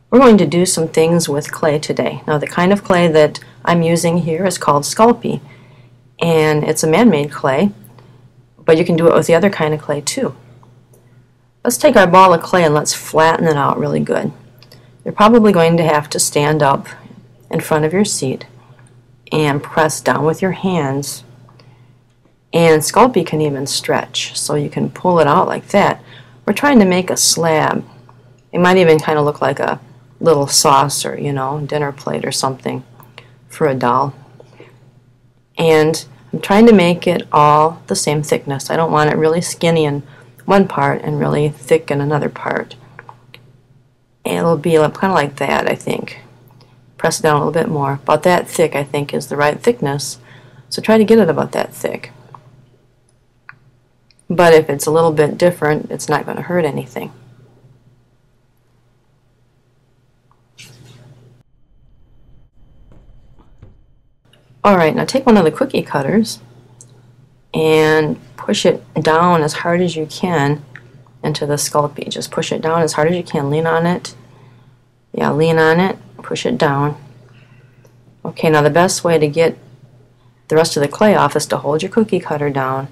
We're going to do some things with clay today. Now the kind of clay that I'm using here is called Sculpey, and it's a man-made clay, but you can do it with the other kind of clay too. Let's take our ball of clay and let's flatten it out really good. You're probably going to have to stand up in front of your seat and press down with your hands. And Sculpey can even stretch, so you can pull it out like that. We're trying to make a slab. It might even kind of look like a little saucer, you know, dinner plate or something for a doll. And I'm trying to make it all the same thickness. I don't want it really skinny in one part and really thick in another part. And it'll be kind of like that, I think. Press it down a little bit more. About that thick, I think, is the right thickness. So try to get it about that thick. But if it's a little bit different, it's not going to hurt anything. Alright, now take one of the cookie cutters and push it down as hard as you can into the Sculpey. Just push it down as hard as you can. Lean on it. Yeah, lean on it. Push it down. Okay, now the best way to get the rest of the clay off is to hold your cookie cutter down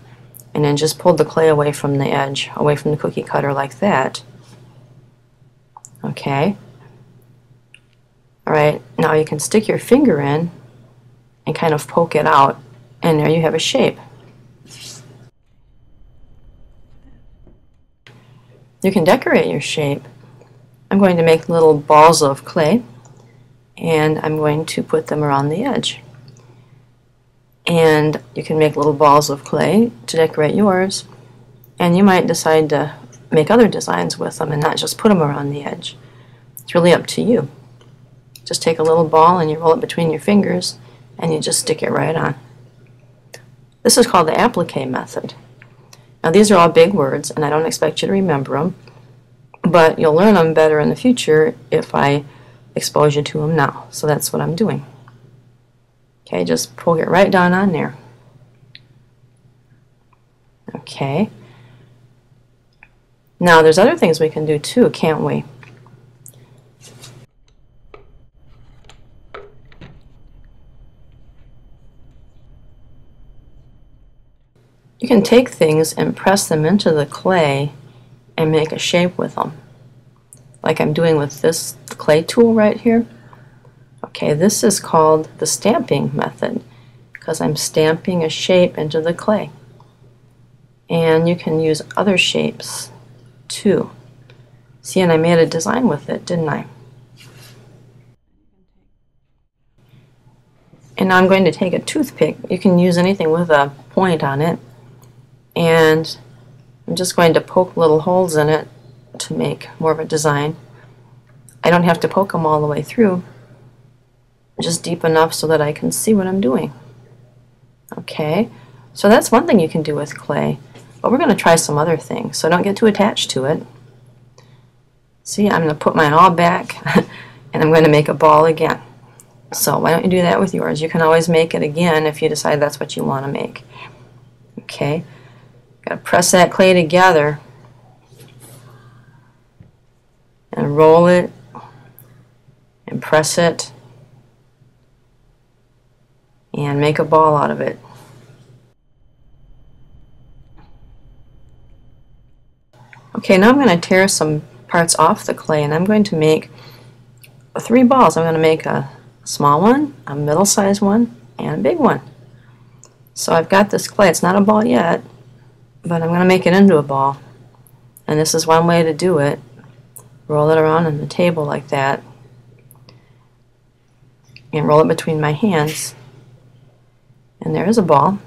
and then just pull the clay away from the edge, away from the cookie cutter like that. Okay. Alright, now you can stick your finger in and kind of poke it out, and there you have a shape. You can decorate your shape. I'm going to make little balls of clay, and I'm going to put them around the edge. And you can make little balls of clay to decorate yours, and you might decide to make other designs with them and not just put them around the edge. It's really up to you. Just take a little ball and you roll it between your fingers and you just stick it right on. This is called the applique method. Now these are all big words and I don't expect you to remember them, but you'll learn them better in the future if I expose you to them now. So that's what I'm doing. Okay, just poke it right down on there. Okay. Now there's other things we can do too, can't we? You can take things and press them into the clay and make a shape with them, like I'm doing with this clay tool right here. Okay, this is called the stamping method because I'm stamping a shape into the clay. And you can use other shapes too. See, and I made a design with it, didn't I? And now I'm going to take a toothpick. You can use anything with a point on it. And I'm just going to poke little holes in it to make more of a design. I don't have to poke them all the way through, just deep enough so that I can see what I'm doing. Okay, so that's one thing you can do with clay, but we're going to try some other things, so don't get too attached to it. See, I'm going to put mine all back and I'm going to make a ball again. So why don't you do that with yours? You can always make it again if you decide that's what you want to make. Okay. Got to press that clay together and roll it and press it and make a ball out of it. Okay, now I'm going to tear some parts off the clay and I'm going to make 3 balls. I'm going to make a small one, a middle-sized one, and a big one. So I've got this clay. It's not a ball yet, but I'm going to make it into a ball. And this is one way to do it. Roll it around on the table like that. And roll it between my hands. And there is a ball.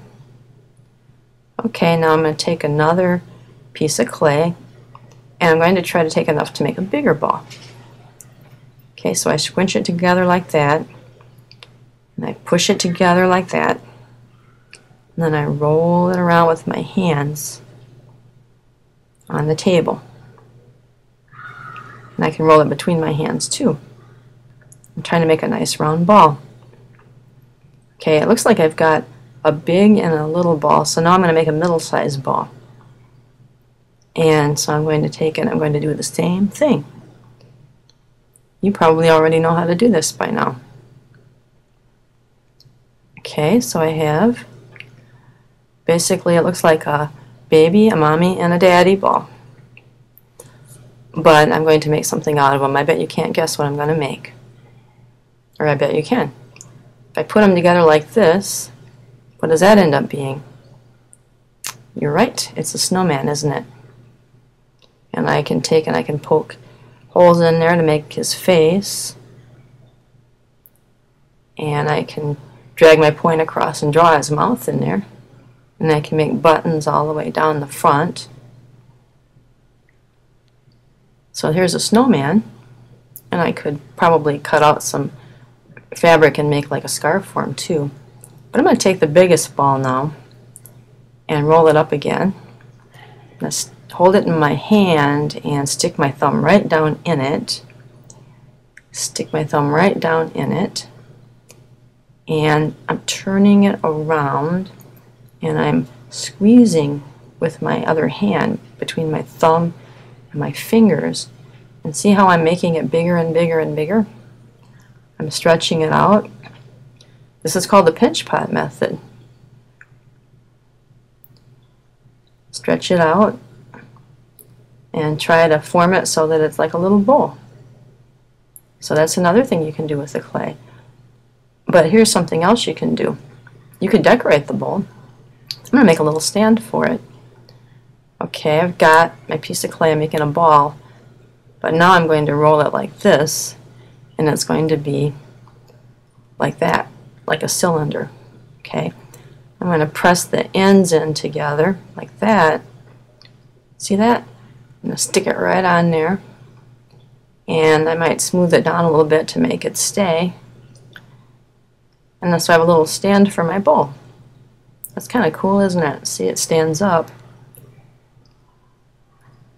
Okay, now I'm going to take another piece of clay. And I'm going to try to take enough to make a bigger ball. Okay, so I squinch it together like that. And I push it together like that. And then I roll it around with my hands on the table. And I can roll it between my hands too. I'm trying to make a nice round ball. Okay, it looks like I've got a big and a little ball, so now I'm going to make a middle-sized ball. And so I'm going to take it and I'm going to do the same thing. You probably already know how to do this by now. Okay, so I have, basically it looks like a baby, a mommy, and a daddy ball. But I'm going to make something out of them. I bet you can't guess what I'm going to make. Or I bet you can. If I put them together like this, what does that end up being? You're right, it's a snowman, isn't it? And I can take and I can poke holes in there to make his face. And I can drag my point across and draw his mouth in there. And I can make buttons all the way down the front. So here's a snowman, and I could probably cut out some fabric and make like a scarf for him too. But I'm going to take the biggest ball now and roll it up again. I'm going to hold it in my hand and stick my thumb right down in it. Stick my thumb right down in it. And I'm turning it around and I'm squeezing with my other hand between my thumb and my fingers. And see how I'm making it bigger and bigger and bigger? I'm stretching it out. This is called the pinch pot method. Stretch it out and try to form it so that it's like a little bowl. So that's another thing you can do with the clay. But here's something else you can do. You could decorate the bowl. I'm going to make a little stand for it. Okay, I've got my piece of clay. I'm making a ball. But now I'm going to roll it like this, and it's going to be like that, like a cylinder. Okay, I'm going to press the ends in together like that. See that? I'm going to stick it right on there. And I might smooth it down a little bit to make it stay. And so I have a little stand for my bowl. That's kind of cool, isn't it? See, it stands up.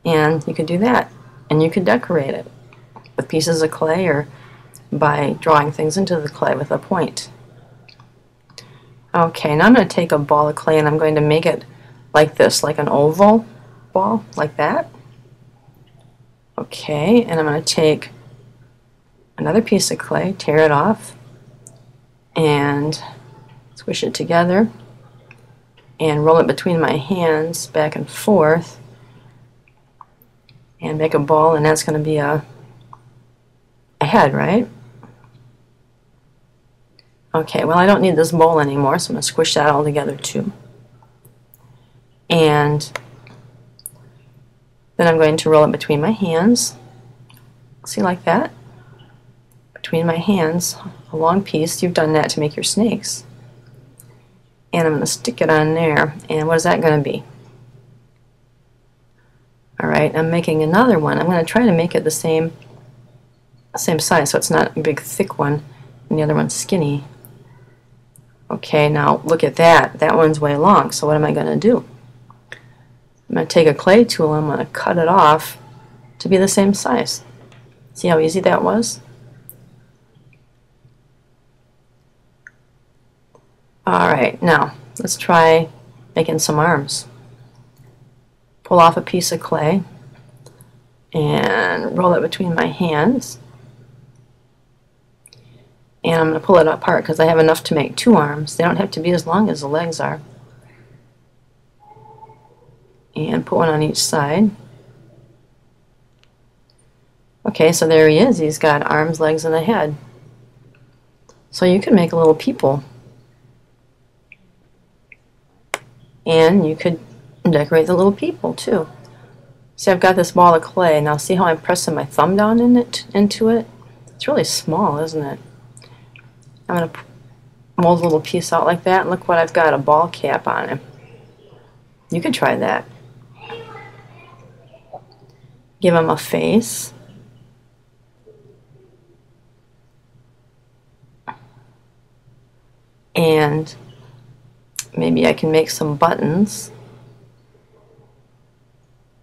And you could do that. And you could decorate it with pieces of clay or by drawing things into the clay with a point. Okay, now I'm going to take a ball of clay and I'm going to make it like this, like an oval ball, like that. Okay, and I'm going to take another piece of clay, tear it off, and squish it together and roll it between my hands back and forth and make a ball, and that's going to be a head, right? Okay, well I don't need this bowl anymore, so I'm going to squish that all together too. And then I'm going to roll it between my hands. See, like that? Between my hands, a long piece. You've done that to make your snakes. And I'm going to stick it on there. And what is that going to be? Alright, I'm making another one. I'm going to try to make it the same size, so it's not a big thick one and the other one's skinny. Okay, now look at that. That one's way long, so what am I going to do? I'm going to take a clay tool and I'm going to cut it off to be the same size. See how easy that was? Alright, now let's try making some arms. Pull off a piece of clay and roll it between my hands. And I'm going to pull it apart because I have enough to make two arms. They don't have to be as long as the legs are. And put one on each side. Okay, so there he is. He's got arms, legs, and a head. So you can make a little people. And you could decorate the little people too. See, I've got this ball of clay. Now see how I'm pressing my thumb down into it? It's really small, isn't it? I'm going to mold a little piece out like that, and look what I've got, a ball cap on him. You could try that. Give him a face. And maybe I can make some buttons.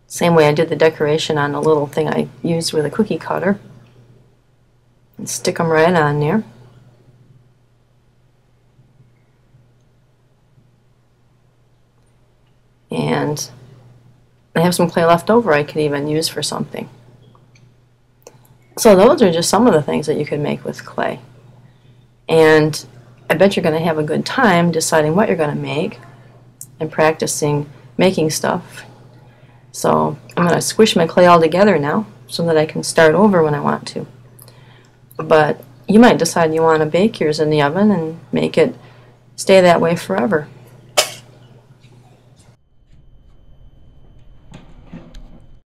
Same way I did the decoration on the little thing I used with a cookie cutter. And stick them right on there. And I have some clay left over I could even use for something. So those are just some of the things that you can make with clay. And I bet you're going to have a good time deciding what you're going to make and practicing making stuff. So I'm going to squish my clay all together now so that I can start over when I want to. But you might decide you want to bake yours in the oven and make it stay that way forever.